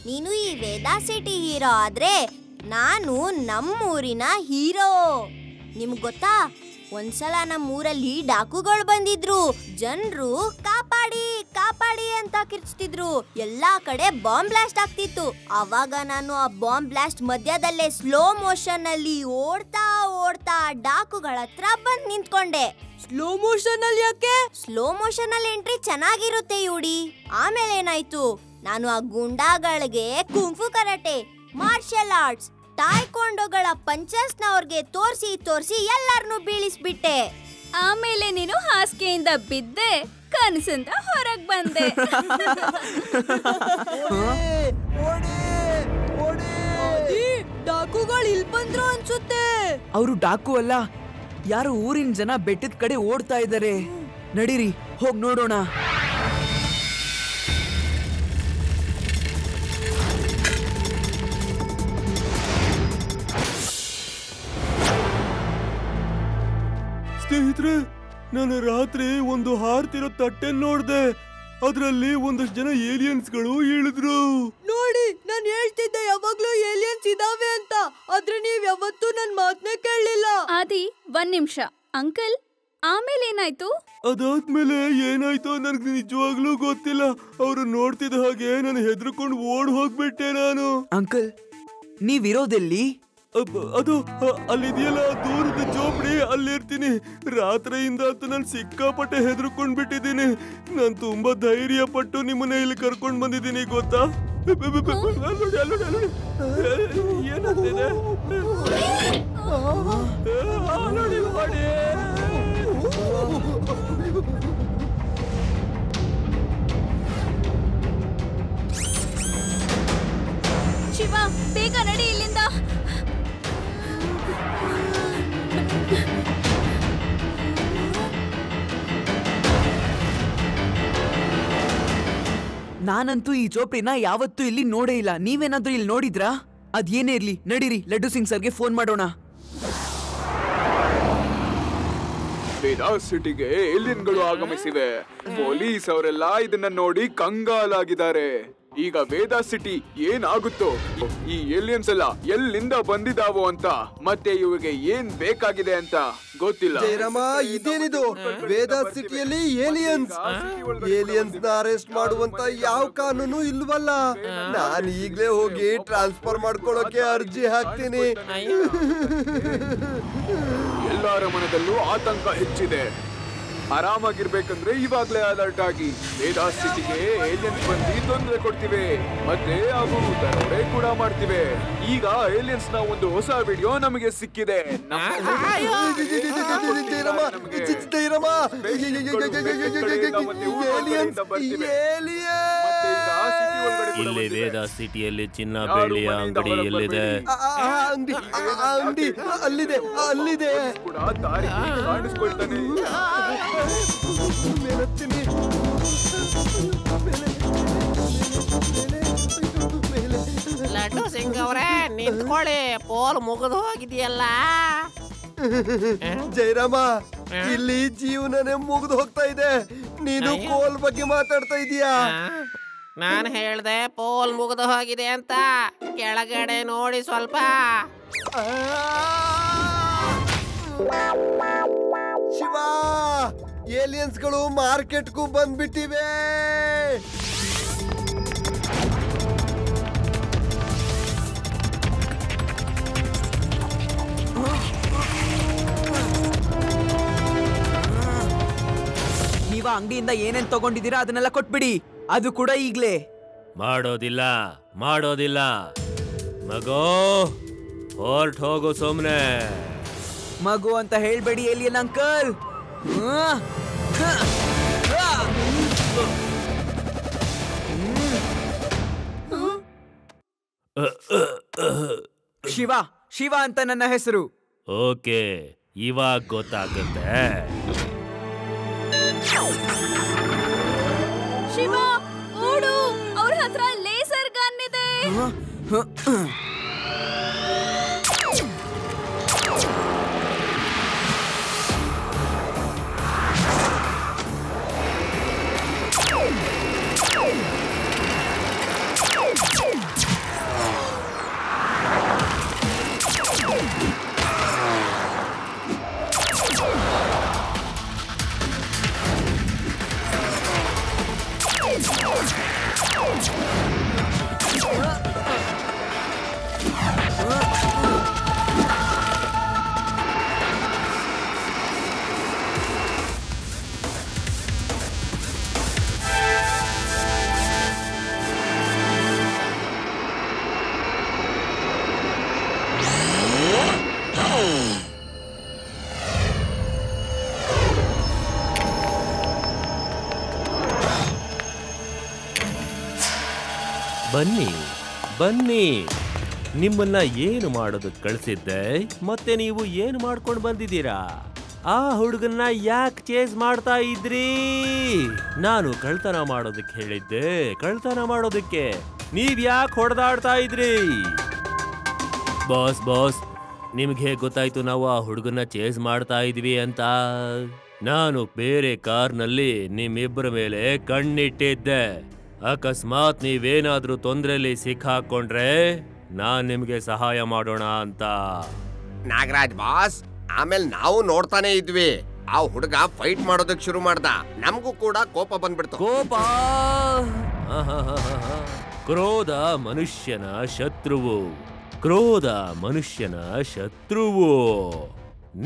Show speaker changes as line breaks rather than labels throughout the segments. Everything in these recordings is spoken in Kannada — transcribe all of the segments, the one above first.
ನೀನು ಈ ವೇದಾ ಸಿಟಿ ಹೀರೋ ಆದ್ರೆ ನಾನು ನಮ್ಮೂರಿನ ಹೀರೋ. ನಿಮ್ಗ್ ಗೊತ್ತಾ, ಒಂದ್ಸಲ ನಮ್ಮೂರಲ್ಲಿ ಡಾಕುಗಳು ಬಂದಿದ್ರು. ಜನರು ಕಾಪಾಡಿ ಕಾಪಾಡಿ ಅಂತ ಕಿರ್ಚ್ತಿದ್ರು. ಎಲ್ಲಾ ಕಡೆ ಬಾಂಬ್ ಬ್ಲಾಸ್ಟ್ ಆಗ್ತಿತ್ತು. ಅವಾಗ ನಾನು ಆ ಬಾಂಬ್ ಬ್ಲಾಸ್ಟ್ ಮಧ್ಯದಲ್ಲೇ ಸ್ಲೋ ಮೋಷನ್ ಅಲ್ಲಿ ಓಡ್ತಾ ಓಡ್ತಾ ಡಾಕುಗಳ ಹತ್ರ ಬಂದ್ ನಿಂತ್ಕೊಂಡೆ.
ಸ್ಲೋ ಮೋಷನ್ ಅಲ್ಲಿ ಯಾಕೆ?
ಸ್ಲೋ ಮೋಷನ್ ಅಲ್ಲಿ ಎಂಟ್ರಿ ಚೆನ್ನಾಗಿರುತ್ತೆ ಯುಡಿ. ಆಮೇಲೆ ಏನಾಯ್ತು, ನಾನು ಆ ಗುಂಡಾಗಳಿಗೆ ಕುಂಫು ಕರಾಟೆ, ಮಾರ್ಷಲ್ ಆರ್ಟ್ಸ್, ತಾಯ್ಕೊಂಡೋಗಳ ಪಂಚಸ್ನ ಅವ್ರಿಗೆ ತೋರ್ಸಿ ಎಲ್ಲಾರನ್ನೂ ಬೀಳಿಸ್ಬಿಟ್ಟೆ.
ಆಮೇಲೆ ನೀನು ಹಾಸಿಗೆಯಿಂದ ಬಿದ್ದೆ, ಕನಸಿಂದ ಹೊರಗ್ ಬಂದೆ.
ಡಾಕುಗಳು ಇಲ್ಲಿ ಬಂದ್ರು ಅನ್ಸುತ್ತೆ.
ಅವರು ಡಾಕು ಅಲ್ಲ, ಯಾರು ಊರಿನ ಜನ ಬೆಟ್ಟದ ಕಡೆ ಓಡ್ತಾ ಇದ್ದಾರೆ. ನಡೀರಿ ಹೋಗ್ ನೋಡೋಣ.
ಸ್ನೇಹಿತರೆ, ನಾನು ರಾತ್ರಿ ಒಂದು ಹಾರ್ತಿರೋ ತಟ್ಟೆ ನೋಡ್ದೆ. ಅದ್ರಲ್ಲಿ ಒಂದಷ್ಟು ಜನ ಏಲಿಯನ್ಸ್ಗಳು ಇಳಿದ್ರು.
ನೋಡಿ, ನಾನು ಹೇಳ್ತಿದ್ದೆ ಯಾವಾಗ್ಲೂ ಏಲಿಯನ್ಸ್ ಇದಾವೆ ಅಂತ. ಆದ್ರೆ ನೀವ್ ಯಾವತ್ತೂ ನನ್ ಮಾತನ್ನೇ ಕೇಳಲಿಲ್ಲ.
ಆದಿ, 1 ನಿಮಿಷ. ಅಂಕಲ್, ಆಮೇಲೆ ಏನಾಯ್ತು?
ಅದಾದ್ಮೇಲೆ ಏನಾಯ್ತೋ ನನ್ಗೆ ನಿಜವಾಗ್ಲೂ ಗೊತ್ತಿಲ್ಲ. ಅವ್ರು ನೋಡ್ತಿದ್ದ ಹಾಗೆ ನಾನು ಹೆದರ್ಕೊಂಡು ಓಡ್ ಹೋಗ್ಬಿಟ್ಟೆ ನಾನು.
ಅಂಕಲ್, ನೀವಿರೋದೆಲ್ಲಿ?
ಅದು ಅಲ್ಲಿದೆಯಲ್ಲ ದೂರದ ಜೋಪಡಿ, ಅಲ್ಲಿರ್ತೀನಿ. ರಾತ್ರಿಯಿಂದ ಅಂತೂ ನಾನು ಸಿಕ್ಕಾಪಟ್ಟೆ ಹೆದರ್ಕೊಂಡ್ ಬಿಟ್ಟಿದ್ದೀನಿ. ನಾನು ತುಂಬಾ ಧೈರ್ಯ ಪಟ್ಟು ನಿಮ್ಮನ್ನ ಇಲ್ಲಿ ಕರ್ಕೊಂಡ್ ಬಂದಿದ್ದೀನಿ, ಗೊತ್ತಾ? ಏನಂತಿದೆ?
ಶಿವ, ಬೇಗ ನಡಿ ಇಲ್ಲಿಂದ.
ನಾನಂತೂ ಈ ಚೋಪ್ರಿನ ಯಾವತ್ತೂ ಇಲ್ಲಿ ನೋಡೇ ಇಲ್ಲ. ನೀವೇನಾದ್ರೂ ಇಲ್ಲಿ ನೋಡಿದ್ರಾ? ಅದೇನೇ ಇರ್ಲಿ, ನಡೀರಿ ಲಡ್ಡು ಸಿಂಗ್ ಸರ್ಗೆ ಫೋನ್ ಮಾಡೋಣ.
ವೇದಾ ಸಿಟಿಗೆ ಏಲಿಯನ್ಗಳು ಆಗಮಿಸಿವೆ. ಪೊಲೀಸ್ ಅವರೆಲ್ಲ ಇದನ್ನ ನೋಡಿ ಕಂಗಾಲಾಗಿದ್ದಾರೆ. ಈಗ ವೇದಾ ಸಿಟಿ ಏನಾಗುತ್ತೋ, ಈ ಏಲಿಯನ್ಸ್ ಎಲ್ಲ ಎಲ್ಲಿಂದ ಬಂದಿದಾವೋ ಅಂತ, ಮತ್ತೆ ಇವಿಗೆ ಏನ್ ಬೇಕಾಗಿದೆ ಅಂತ ಗೊತ್ತಿಲ್ಲ.
ಜಯರಾಮ, ಇದೇನಿದು? ವೇದಾ ಸಿಟಿಯಲ್ಲಿ ಏಲಿಯನ್ಸ್ ನ ಅರೆಸ್ಟ್ ಮಾಡುವಂತ ಯಾವ ಕಾನೂನು ಇಲ್ವಲ್ಲ. ನಾನು ಈಗ್ಲೇ ಹೋಗಿ ಟ್ರಾನ್ಸ್ಫರ್ ಮಾಡ್ಕೊಳ್ಳೋಕೆ ಅರ್ಜಿ ಹಾಕ್ತೀನಿ.
ಎಲ್ಲರ ಮನದಲ್ಲೂ ಆತಂಕ ಹೆಚ್ಚಿದೆ. ಆರಾಮಾಗಿರ್ಬೇಕಂದ್ರೆ ಇವಾಗ್ಲೇ ಅಲರ್ಟ್ ಆಗಿ. ವೇದಾ ಸಿಟಿಗೆ ಏಲಿಯನ್ಸ್ ಬಂದು ತೊಂದರೆ ಕೊಡ್ತಿವೆ, ಮತ್ತೆ ಅವು ದರೋಡೆ ಕೂಡ ಮಾಡ್ತಿವೆ. ಈಗ ಏಲಿಯನ್ಸ್ ನ ಒಂದು ಹೊಸ ವಿಡಿಯೋ ನಮಗೆ ಸಿಕ್ಕಿದೆ.
ಇಲ್ಲಿ ವೇದಾ ಸಿಟಿಯಲ್ಲಿ ಚಿನ್ನ ಬೆಳ್ಳಿಯ ಅಂಗಡಿ ಎಲ್ಲಿದೆ?
ಅಂಗಡಿ ಅಲ್ಲಿದೆ, ಅಲ್ಲಿದೆ.
ಕಾಣಿಸ್ಕೊಳ್ತಾನೆ.
ಲಡ್ಡು ಸಿಂಗ್ ಅವರೇ, ನಿಂತ್ಕೊಳ್ಳಿ. ಪೋಲ್ ಮುಗಿದು ಹೋಗಿದೆಯಲ್ಲ.
ಜಯರಾಮ, ಇಲ್ಲಿ ಜೀವನನೇ ಮುಗಿದು ಹೋಗ್ತಾ ಇದೆ. ನೀನು ಕೋಲ್ ಬಗ್ಗೆ ಮಾತಾಡ್ತಾ ಇದೀಯಾ?
ನಾನು ಹೇಳ್ದೆ ಪೋಲ್ ಮುಗಿದು ಹೋಗಿದೆ ಅಂತ. ಕೆಳಗಡೆ ನೋಡಿ ಸ್ವಲ್ಪ.
ಶಿವ, ಏಲಿಯನ್ಸ್ಗಳು ಮಾರ್ಕೆಟ್ಗೂ ಬಂದ್ಬಿಟ್ಟಿವೆ.
ನೀವ ಅಂಗಡಿಯಿಂದ ಏನೇನ್ ತಗೊಂಡಿದ್ದೀರಾ ಅದನ್ನೆಲ್ಲ ಕೊಟ್ಬಿಡಿ, ಅದು ಕೂಡ ಈಗ್ಲೇ.
ಮಾಡೋದಿಲ್ಲ ಮಗೋ, ಹೊರ್ಟ್ ಹೋಗು ಸುಮ್ನೆ.
ಮಗು ಅಂತ ಹೇಳ್ಬೇಡಿ ಏಲಿಯನ್ ಅಂಕಲ್. ಶಿವ, ಶಿವ ಅಂತ ನನ್ನ ಹೆಸರು.
ಓಕೆ, ಇವಾಗ ಗೊತ್ತಾಗುತ್ತೆ.
ಶಿವ, ಓಡು. ಅವ್ರ ಹತ್ರ ಲೇಸರ್ ಗನ್ ಇದೆ.
ಬನ್ನಿ ಬನ್ನಿ, ನಿಮ್ಮನ್ನ ಏನು ಮಾಡೋದಕ್ಕೆ ಕಳಿಸಿದ್ದೆ, ಮತ್ತೆ ನೀವು ಏನು ಮಾಡ್ಕೊಂಡು ಬಂದಿದ್ದೀರಾ? ಆ ಹುಡುಗನ್ನ ಯಾಕೆ ಚೇಸ್ ಮಾಡ್ತಾ ಇದ್ರಿ? ನಾನು ಕಳ್ತನ ಮಾಡೋದಕ್ಕೆ ಹೇಳಿದ್ದೆ, ಕಳ್ತನ ಮಾಡೋದಕ್ಕೆ ನೀವ್ ಯಾಕೆ ಹೊಡೆದಾಡ್ತಾ ಇದ್ರಿ? ಬಾಸ್ ಬಾಸ್, ನಿಮ್ಗೆ ಹೇಗೆ ಗೊತ್ತಾಯ್ತು ನಾವು ಆ ಹುಡುಗನ್ನ ಚೇಸ್ ಮಾಡ್ತಾ ಇದ್ವಿ ಅಂತ? ನಾನು ಬೇರೆ ಕಾರ್ನಲ್ಲಿ ನಿಮ್ಮಿಬ್ಬರ ಮೇಲೆ ಕಣ್ಣಿಟ್ಟಿದ್ದೆ. ಅಕಸ್ಮಾತ್ ನೀವೇನಾದ್ರೂ ತೊಂದರೆಯಲ್ಲಿ ಸಿಕ್ಕಾಕೊಂಡ್ರೆ ನಾನ್ ನಿಮ್ಗೆ ಸಹಾಯ ಮಾಡೋಣ ಅಂತ.
ನಾಗರಾಜ್ ಬಾಸ್, ಆಮೇಲೆ ನಾವು ನೋಡ್ತಾನೆ ಇದ್ವಿ. ಆ ಹುಡುಗ ಫೈಟ್ ಮಾಡೋದಕ್ಕೆ ಶುರು ಮಾಡ್ದ. ನಮಗೂ ಕೂಡ ಕೋಪ ಬಂದ್ಬಿಡ್ತು.
ಕೋಪ, ಕ್ರೋಧ ಮನುಷ್ಯನ ಶತ್ರುವು. ಕ್ರೋಧ ಮನುಷ್ಯನ ಶತ್ರುವು.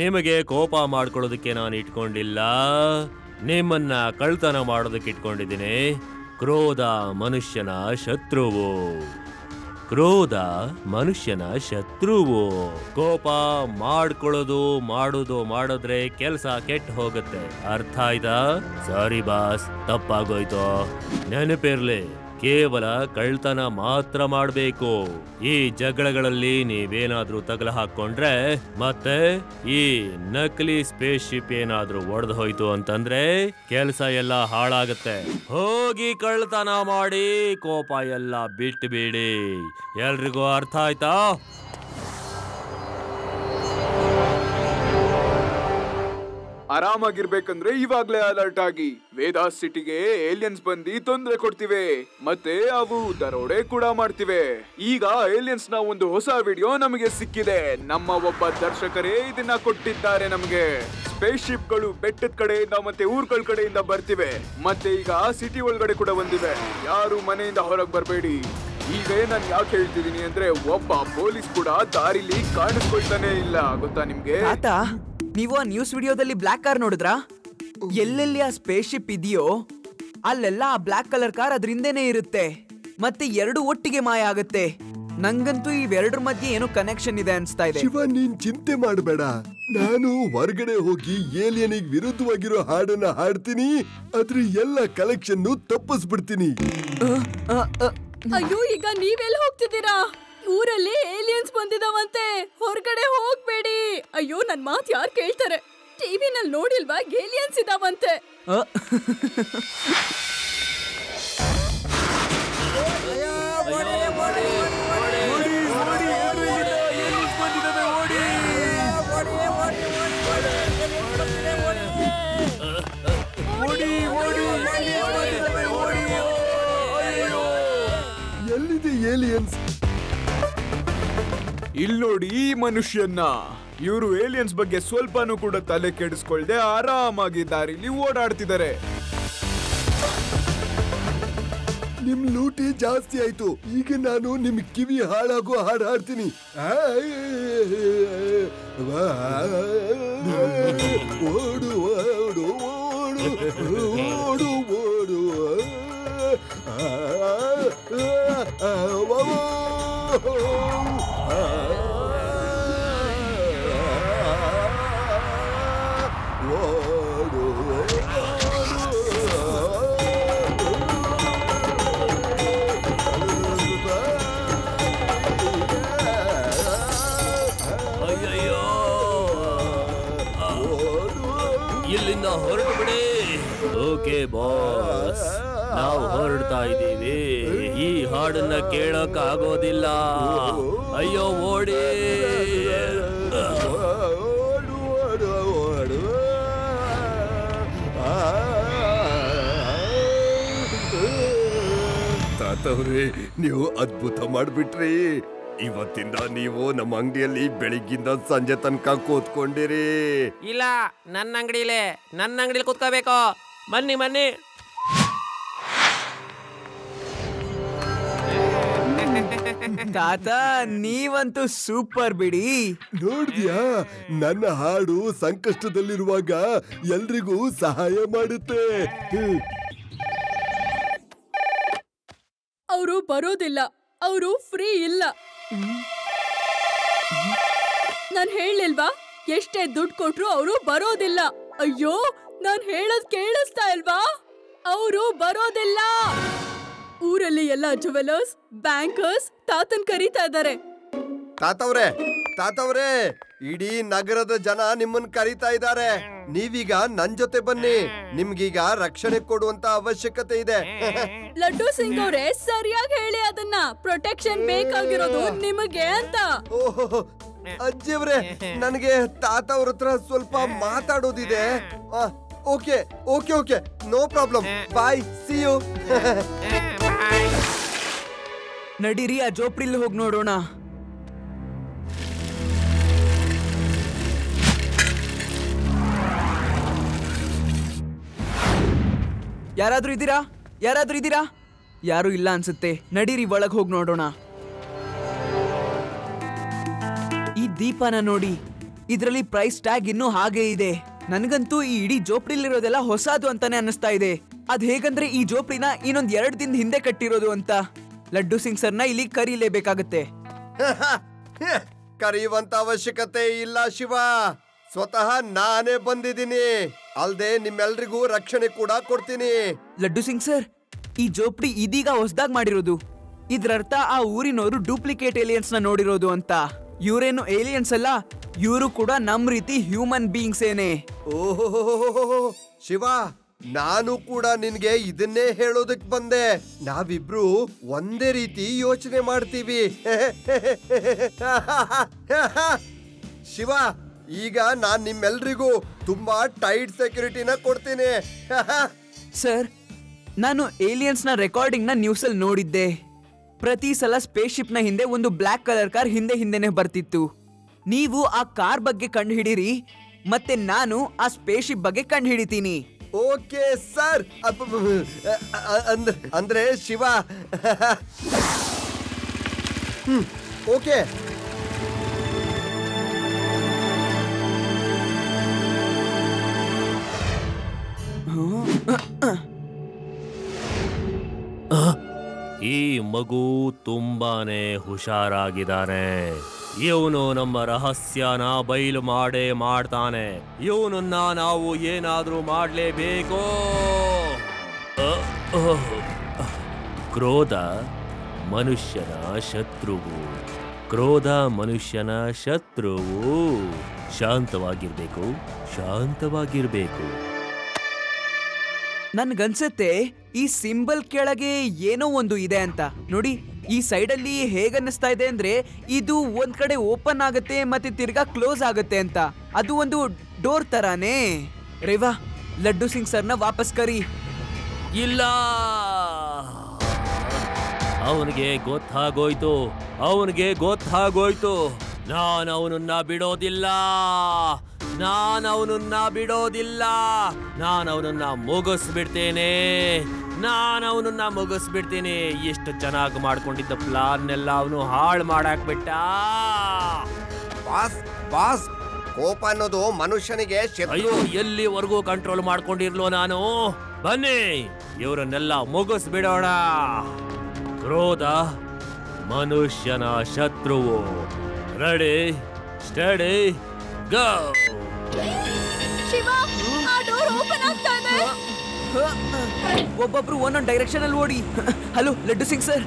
ನಿಮಗೆ ಕೋಪ ಮಾಡ್ಕೊಳ್ಳೋದಕ್ಕೆ ನಾನು ಇಟ್ಕೊಂಡಿಲ್ಲ, ನಿಮ್ಮನ್ನ ಕಳ್ತನ ಮಾಡೋದಕ್ಕೆ ಇಟ್ಕೊಂಡಿದ್ದೀನಿ. ಕ್ರೋಧ ಮನುಷ್ಯನ ಶತ್ರುವು. ಕ್ರೋಧ ಮನುಷ್ಯನ ಶತ್ರುವು. ಕೋಪ ಮಾಡಿದ್ರೆ ಕೆಲಸ ಕೆಟ್ಟ ಹೋಗುತ್ತೆ. ಅರ್ಥ ಆಯ್ತಾ? Sorry boss, ತಪ್ಪಾಗೋಯ್ತು. ನೆನಪಿರ್ಲಿ, ಕೇವಲ ಕಳ್ತನ ಮಾತ್ರ ಮಾಡಬೇಕು. ಈ ಜಗಳಗಳಲ್ಲಿ ನೀವೇನಾದ್ರೂ ತಗಲ ಹಾಕೊಂಡ್ರೆ ಮತ್ತೆ ಈ ನಕಲಿ ಸ್ಪೇಸ್ ಶಿಪ್ ಏನಾದ್ರೂ ಒಡೆದು ಹೋಯ್ತು ಅಂತಂದ್ರೆ ಕೆಲಸ ಎಲ್ಲ ಹಾಳಾಗತ್ತೆ. ಹೋಗಿ ಕಳ್ತನ ಮಾಡಿ ಕೋಪ ಎಲ್ಲ ಬಿಟ್ಟು ಬಿಡಿ. ಎಲ್ರಿಗೂ ಅರ್ಥ ಆಯ್ತಾ?
ಆರಾಮಾಗಿರ್ಬೇಕಂದ್ರೆ ಇವಾಗ್ಲೇ ಅಲರ್ಟ್ ಆಗಿ. ವೇದಾಸ್ ಸಿಟಿಗೆ ಏಲಿಯನ್ಸ್ ಬಂದು ತೊಂದರೆ ಕೊಡ್ತಿವೆ, ಮತ್ತೆ ಅವು ದರೋಡೆ ಕೂಡ ಮಾಡ್ತಿವೆ. ಈಗ ಏಲಿಯನ್ಸ್ ನ ಒಂದು ಹೊಸ ವಿಡಿಯೋ ನಮಗೆ ಸಿಕ್ಕಿದೆ. ನಮ್ಮ ಒಬ್ಬ ದರ್ಶಕರೇ ಇದನ್ನ ಕೊಟ್ಟಿದ್ದಾರೆ ನಮಗೆ. ಸ್ಪೇಸ್ ಶಿಪ್ ಗಳು ಬೆಟ್ಟದ ಕಡೆಯಿಂದ ಮತ್ತೆ ಊರ್ಗಳ ಕಡೆಯಿಂದ ಬರ್ತಿವೆ, ಮತ್ತೆ ಈಗ ಸಿಟಿ ಒಳಗಡೆ ಕೂಡ ಬಂದಿವೆ. ಯಾರು ಮನೆಯಿಂದ ಹೊರಗೆ ಬರಬೇಡಿ. ಈಗ ನಾನು ಯಾಕೆ ಹೇಳ್ತಿದೀನಿ ಅಂದ್ರೆ ಒಬ್ಬ ಪೊಲೀಸ್ ಕೂಡ ದಾರಿಲಿ ಕಾಣಿಸ್ಕೊಳ್ತಾನೆ ಇಲ್ಲ, ಗೊತ್ತಾ ನಿಮ್ಗೆ?
ನೀವು ಆ ನ್ಯೂಸ್ ವಿಡಿಯೋದಲ್ಲಿ ಬ್ಲಾಕ್ ಕಾರ್ ನೋಡಿದ್ರಾ? ಎಲ್ಲೆಲ್ಲಿ ಆ ಸ್ಪೇಸ್ ಶಿಪ್ ಇದೆಯೋ ಅಲ್ಲೆಲ್ಲ ಆ ಬ್ಲಾಕ್ ಕಲರ್ ಕಾರ್ ಅದ್ರ ಹಿಂದೆನೆ ಇರುತ್ತೆ, ಮತ್ತೆ ಎರಡು ಒಟ್ಟಿಗೆ ಮಾಯ ಆಗುತ್ತೆ. ನಂಗಂತೂ ಇವೆರಡರ ಮಧ್ಯೆ ಏನೋ ಕನೆಕ್ಷನ್ ಇದೆ ಅನ್ಸ್ತಾ ಇದೆ.
ಶಿವ, ನೀನ್ ಚಿಂತೆ ಮಾಡಬೇಡ. ನಾನು ಹೊರಗಡೆ ಹೋಗಿ ಏಲಿಯನಿಗೆ ವಿರುದ್ಧವಾಗಿರೋ ಹಾಡನ್ನ ಹಾಡ್ತೀನಿ. ಅದ್ರ ಎಲ್ಲ ಕಲೆಕ್ಷನ್ ತಪ್ಪಿಸ್ಬಿಡ್ತೀನಿ.
ಅಯ್ಯೋ, ಈಗ ನೀವೆಲ್ಲ ಹೋಗ್ತಿದ್ದೀರಾ? ಊರಲ್ಲಿ ಏಲಿಯನ್ಸ್ ಬಂದಿದಾವಂತೆ, ಹೊರಗಡೆ ಹೋಗ್ಬೇಡಿ. ಅಯ್ಯೋ, ನನ್ ಮಾತು ಯಾರು ಕೇಳ್ತಾರೆ? ಟಿವಿನಲ್ಲಿ ನೋಡಿಲ್ವಾ, ಏಲಿಯನ್ಸ್ ಇದಾವಂತೆ.
ಎಲ್ಲಿದೆ ಏಲಿಯನ್ಸ್?
ಇಲ್ಲಿ ನೋಡಿ ಈ ಮನುಷ್ಯನ್ನ. ಇವರು ಏಲಿಯನ್ಸ್ ಬಗ್ಗೆ ಸ್ವಲ್ಪನೂ ಕೂಡ ತಲೆ ಕೆಡಿಸ್ಕೊಳ್ದೆ ಆರಾಮಾಗಿ ದಾರಿಲಿ ಓಡಾಡ್ತಿದ್ದಾರೆ.
ನಿಮ್ ಲೂಟಿ ಜಾಸ್ತಿ ಆಯ್ತು. ಈಗ ನಾನು ನಿಮ್ ಕಿವಿ ಹಾಳಾಗೋ ಹಾಡು ಹಾಡ್ತೀನಿ. ಓಡು ಓಡು ಓಡು ಓಡು ಓಡು
ಇಲ್ಲಿಂದ ಹೊರಟು ಬಿಡಿ. ಓಕೆ ಬಾಸ್, ನಾವು ಹೊರಡ್ತಾ ಇದ್ದೀವಿ. ಈ ಹಾಡನ್ನ ಕೇಳಕ್ ಆಗೋದಿಲ್ಲ. ಅಯ್ಯೋ, ಓಡಿ.
ತಾತವ್ರೆ, ನೀವು ಅದ್ಭುತ ಮಾಡ್ಬಿಟ್ರಿ. ಇವತ್ತಿಂದ ನೀವು ನಮ್ಮ ಅಂಗಡಿಯಲ್ಲಿ ಬೆಳಿಗ್ಗಿಂದ ಸಂಜೆ ತನಕ ಕೂತ್ಕೊಂಡಿರಿ.
ಇಲ್ಲ, ನನ್ನ ಅಂಗಡಿಲಿ ಕೂತ್ಕೋಬೇಕು. ಬನ್ನಿ ಬನ್ನಿ.
ತಾತ, ನೀವಂತೂ ಸೂಪರ್ ಬಿಡಿ.
ನೋಡ್ದ್ಯಾ, ನನ್ನ ಹಾಡು ಸಂಕಷ್ಟದಲ್ಲಿರುವಾಗ ಎಲ್ರಿಗೂ ಸಹಾಯ ಮಾಡುತ್ತೆ.
ಅವರು ಬರೋದಿಲ್ಲ, ಅವರು ಫ್ರೀ ಇಲ್ಲ. ನಾನ್ ಹೇಳಿಲ್ವಾ, ಎಷ್ಟೇ ದುಡ್ಡು ಕೊಟ್ರು ಅವರು ಬರೋದಿಲ್ಲ. ಅಯ್ಯೋ, ನಾನ್ ಹೇಳೋದ್ ಕೇಳಿಸ್ತಾ ಇಲ್ವಾ? ಅವರು ಬರೋದಿಲ್ಲ. ಊರಲ್ಲಿ ಎಲ್ಲ ಜುವೆಲರ್ಸ್, ಬ್ಯಾಂಕರ್ಸ್ ತಾತನ್ ಕರೀತಾ ಇದ್ದಾರೆ.
ತಾತವ್ರೆ ಇಡೀ ನಗರದ ಜನ ನಿಮ್ಮನ್ ಕರೀತಾ ಇದ್ದಾರೆ. ನೀವೀಗ ನನ್ ಜೊತೆ ಬನ್ನಿ, ನಿಮ್ಗೀಗ ರಕ್ಷಣೆ ಕೊಡುವಂತ ಅವಶ್ಯಕತೆ ಇದೆ.
ಲಡ್ಡು ಸಿಂಗ್ ಅವರೇ, ಸರಿಯಾಗಿ ಹೇಳಿ ಅದನ್ನ. ಪ್ರೊಟೆಕ್ಷನ್ ಬೇಕಾಗಿರೋದು ನಿಮಗೆ ಅಂತ.
ಓಹೋ ಅಜ್ಜಿಯವ್ರೆ, ನನಗೆ ತಾತವ್ರ ಹತ್ರ ಸ್ವಲ್ಪ ಮಾತಾಡೋದಿದೆ. Okay okay okay, no problem, bye, see you.
ನಡೀರಿ ಆ ಜೋಪ್ರಿಲ್ ಹೋಗಿ ನೋಡೋಣ. ಯಾರಾದ್ರೂ ಇದ್ದೀರಾ? ಯಾರು ಇಲ್ಲ ಅನ್ಸುತ್ತೆ. ನಡೀರಿ ಒಳಗ್ ಹೋಗಿ ನೋಡೋಣ. ಈ ದೀಪನ ನೋಡಿ, ಇದ್ರಲ್ಲಿ ಪ್ರೈಸ್ ಟ್ಯಾಗ್ ಇನ್ನೂ ಹಾಗೆ ಇದೆ. ನನ್ಗಂತೂ ಈ ಇಡೀ ಜೋಪ್ರಿಲಿರೋದೆಲ್ಲ ಹೊಸದು ಅಂತಾನೆ ಅನ್ನಿಸ್ತಾ ಇದೆ. ಅದ್ ಹೇಗಂದ್ರೆ ಈ ಜೋಪ್ರಿನ ಇನ್ನೊಂದ್ 2 ದಿನದ ಹಿಂದೆ ಕಟ್ಟಿರೋದು ಅಂತ. ಲಡ್ಡು ಸಿಂಗ್ ಸರ್ನ ಇಲ್ಲಿ ಕರೀಲೇಬೇಕಾಗತ್ತೆ.
ಕರೆಯುವಂತ ಅವಶ್ಯಕತೆ ಇಲ್ಲ ಶಿವ, ಸ್ವತಃ ನಾನೇ ಬಂದಿದ್ದೀನಿ. ಅಲ್ದೆ ನಿಮ್ಮೆಲ್ರಿಗೂ ರಕ್ಷಣೆ ಕೂಡ ಕೊಡ್ತೀನಿ.
ಲಡ್ಡು ಸಿಂಗ್ ಸರ್, ಈ ಜೋಪ್ಡಿ ಇದೀಗ ಹೊಸದಾಗಿ ಮಾಡಿರೋದು. ಇದ್ರರ್ಥ ಆ ಊರಿನವರು ಡೂಪ್ಲಿಕೇಟ್ ಏಲಿಯನ್ಸ್ ನ ನೋಡಿರೋದು ಅಂತ. ಇವ್ರೇನು ಏಲಿಯನ್ಸ್ ಅಲ್ಲ, ಇವರು ಕೂಡ ನಮ್ ರೀತಿ ಹ್ಯೂಮನ್ ಬೀಯಿಂಗ್ಸ್ ಏನೆ.
ಓಹೋ ಶಿವ, ನಾನು ಕೂಡ ನಿನ್ಗೆ ಇದನ್ನೇ ಹೇಳೋದಕ್ ಬಂದೆ. ನಾವಿಬ್ರು ಒಂದೇ ರೀತಿ ಯೋಚನೆ ಮಾಡ್ತೀವಿ. ಶಿವ, ಈಗ ನಾನ್ ನಿಮ್ಮೆಲ್ರಿಗೂ ತುಂಬಾ ಟೈಟ್ ಸೆಕ್ಯೂರಿಟಿನ ಕೊಡ್ತೀನಿ.
ಸರ್, ನಾನು ಏಲಿಯನ್ಸ್ ನ ರೆಕಾರ್ಡಿಂಗ್ ನ ನ್ಯೂಸ್ ಅಲ್ಲಿ ನೋಡಿದ್ದೆ. ಪ್ರತಿ ಸಲ ಸ್ಪೇಸ್ ಶಿಪ್ ನ ಹಿಂದೆ ಒಂದು ಬ್ಲಾಕ್ ಕಲರ್ ಕಾರ್ ಹಿಂದೆನೆ ಬರ್ತಿತ್ತು. ನೀವು ಆ ಕಾರ್ ಬಗ್ಗೆ ಕಂಡು ಹಿಡೀರಿ, ಮತ್ತೆ ನಾನು ಆ ಸ್ಪೇಸ್ ಶಿಪ್ ಬಗ್ಗೆ ಕಂಡು ಹಿಡಿತೀನಿ.
Okay sir. ಅಂದ್ರೆ ಶಿವ, ಓಕೆ.
ಈ ಮಗು ತುಂಬಾನೇ ಹುಷಾರಾಗಿದ್ದಾನೆ. ಇವನು ನಮ್ಮ ರಹಸ್ಯನ ಬಯಲು ಮಾಡ್ತಾನೆ. ಇವನನ್ನ ನಾವು ಏನಾದ್ರೂ ಮಾಡ್ಲೇಬೇಕು. ಕ್ರೋಧ ಮನುಷ್ಯನ ಶತ್ರುವು. ಶಾಂತವಾಗಿರ್ಬೇಕು.
ನನ್ಗನ್ಸತ್ತೆ ಈ ಸಿಂಬಲ್ ಕೆಳಗೆ ಏನೋ ಒಂದು ಇದೆ ಅಂತ. ನೋಡಿ, ಈ ಸೈಡ್ ಅಲ್ಲಿ ಹೇಗನ್ನಿಸ್ತಾ ಇದೆ ಅಂದ್ರೆ ಇದು ಒಂದ್ ಕಡೆ ಓಪನ್ ಆಗುತ್ತೆ ಮತ್ತೆ ತಿರ್ಗಾ ಕ್ಲೋಸ್ ಆಗುತ್ತೆ ಅಂತ. ಅದು ಒಂದು ಡೋರ್ ತರಾನೇ. ರೇವಾ, ಲಡ್ಡು ಸಿಂಗ್ ಸರ್ನ ವಾಪಸ್ ಕರಿ.
ಇಲ್ಲ, ಅವನಿಗೆ ಗೊತ್ತಾಗೋಯ್ತು. ನಾನು ಅವನನ್ನ ಬಿಡೋದಿಲ್ಲ. ನಾನು ಅವನನ್ನ ಮುಗಿಸ್ಬಿಡ್ತೇನೆ. ಎಷ್ಟು ಚೆನ್ನಾಗಿ ಮಾಡ್ಕೊಂಡಿದ್ದ ಪ್ಲಾನ್ ಅವನು ಹಾಳು ಮಾಡಾಕ್ಬಿಟ್ಟ.
ಬಾಸ್, ಕೋಪ ಅನ್ನೋದು ಮನುಷ್ಯನಿಗೆ
ಅಯ್ಯೋ, ಎಲ್ಲಿವರೆಗೂ ಕಂಟ್ರೋಲ್ ಮಾಡ್ಕೊಂಡಿರ್ಲೋ ನಾನು. ಬನ್ನಿ, ಇವರನ್ನೆಲ್ಲ ಮುಗಿಸ್ಬಿಡೋಣ. ಕ್ರೋಧ ಮನುಷ್ಯನ ಶತ್ರುವು. ರೆಡಿ, ಸ್ಟಡಿ, ಗೋ.
ಶಿವ, ಆ ಡೋರ್ ಓಪನ್ ಆಗ್ತಾ ಇದೆ.
ಒಬ್ಬೊಬ್ರು ಒಂದೊಂದು ಡೈರೆಕ್ಷನ್ ಅಲ್ಲಿ ಓಡಿ. Hello laddu Singh sir.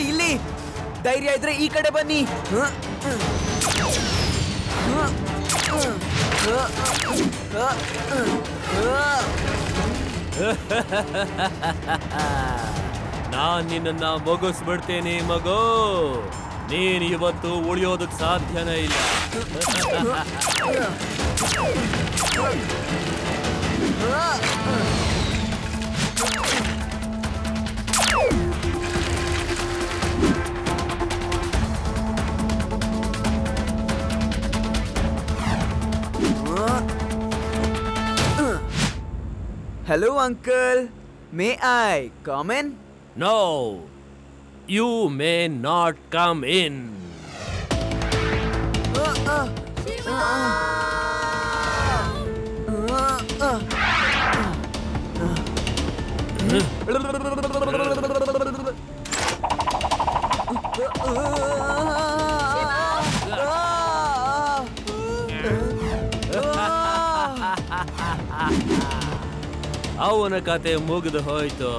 ಇಲ್ಲಿ ಧೈರ್ಯ ಇದ್ರೆ ಈ ಕಡೆ ಬನ್ನಿ.
ನಾನ್ ನಿನ್ನ ಮುಗಿಸ್ಬಿಡ್ತೇನೆ ಮಗು. ನೀನ್ ಇವತ್ತು ಉಳಿಯೋದಕ್ ಸಾಧ್ಯನೇ ಇಲ್ಲ.
Hello, uncle. May I come in?
No. You may not come in. ಅವನ ಕತೆ ಮುಗಿದು ಹೋಯ್ತು.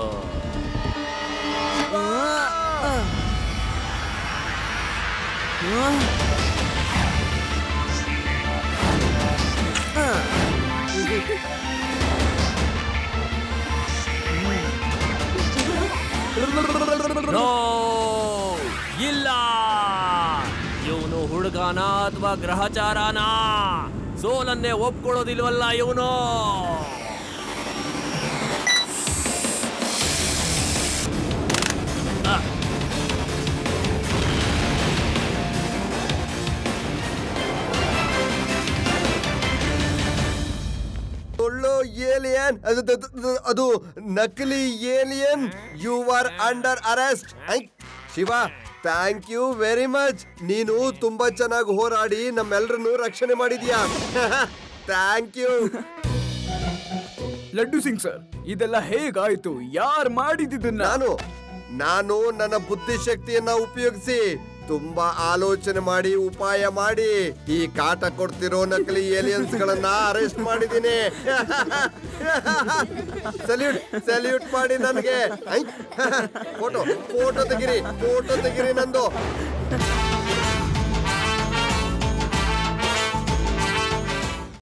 ಇಲ್ಲ, ಇವನು ಹುಡುಗನ ಅಥವಾ ಗ್ರಹಚಾರನ? ಸೋಲನ್ನೇ ಒಪ್ಕೊಳ್ಳೋದಿಲ್ವಲ್ಲ ಇವನು.
ಸುಳ್ಳು ಏಲಿಯನ್, ಅದು ನಕಲಿ alien. You are under arrest. Shiva, thank you very much. ನೀನು ತುಂಬಾ ಚೆನ್ನಾಗಿ ಹೋರಾಡಿ ನಮ್ಮೆಲ್ಲರನ್ನು ರಕ್ಷಣೆ ಮಾಡಿದ್ಯಾ. Thank you.
Laddu Singh sir, ಇದೆಲ್ಲ ಹೇಗಾಯ್ತು? ಯಾರು ಮಾಡಿದ್ದನ್ನ?
ನಾನು ನನ್ನ ಬುದ್ಧಿಶಕ್ತಿಯನ್ನ ಉಪಯೋಗಿಸಿ ತುಂಬಾ ಆಲೋಚನೆ ಮಾಡಿ ಉಪಾಯ ಮಾಡಿ ಈ ಕಾಟ ಕೊಡ್ತಿರೋ ನಕಲಿ ಏಲಿಯನ್ಸ್ ಗಳನ್ನ ಅರೆಸ್ಟ್ ಮಾಡಿದ್ದೀನಿ. ಸಲ್ಯೂಟ್ ಮಾಡಿ ನನಗೆ. ಫೋಟೋ ತೆಗಿರಿ ನಂದು.